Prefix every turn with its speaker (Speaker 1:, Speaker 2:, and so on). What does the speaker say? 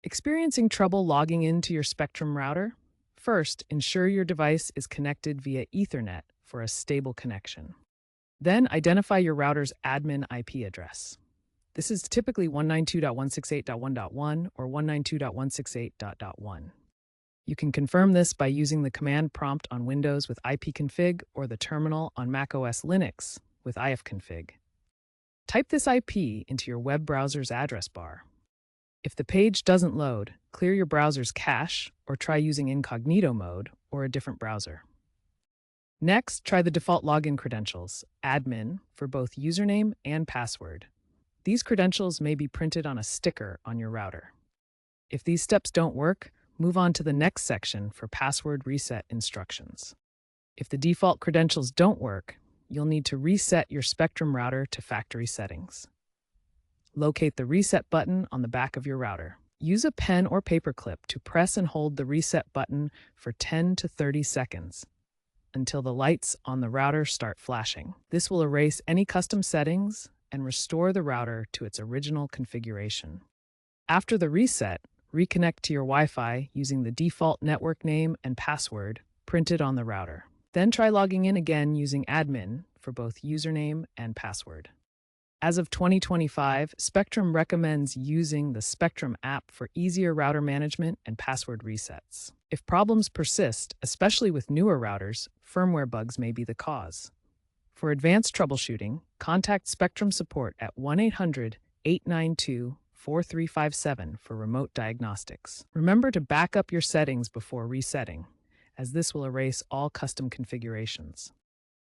Speaker 1: Experiencing trouble logging into your Spectrum router? First, ensure your device is connected via Ethernet for a stable connection. Then, identify your router's admin IP address. This is typically 192.168.1.1 or 192.168.1. You can confirm this by using the command prompt on Windows with ipconfig or the terminal on macOS Linux with ifconfig. Type this IP into your web browser's address bar. If the page doesn't load, clear your browser's cache or try using incognito mode or a different browser. Next, try the default login credentials, admin, for both username and password. These credentials may be printed on a sticker on your router. If these steps don't work, move on to the next section for password reset instructions. If the default credentials don't work, you'll need to reset your Spectrum router to factory settings. Locate the reset button on the back of your router. Use a pen or paper clip to press and hold the reset button for 10 to 30 seconds until the lights on the router start flashing. This will erase any custom settings and restore the router to its original configuration. After the reset, reconnect to your Wi-Fi using the default network name and password printed on the router. Then try logging in again using admin for both username and password. As of 2025, Spectrum recommends using the Spectrum app for easier router management and password resets. If problems persist, especially with newer routers, firmware bugs may be the cause. For advanced troubleshooting, contact Spectrum support at 1-800-892-4357 for remote diagnostics. Remember to back up your settings before resetting, as this will erase all custom configurations.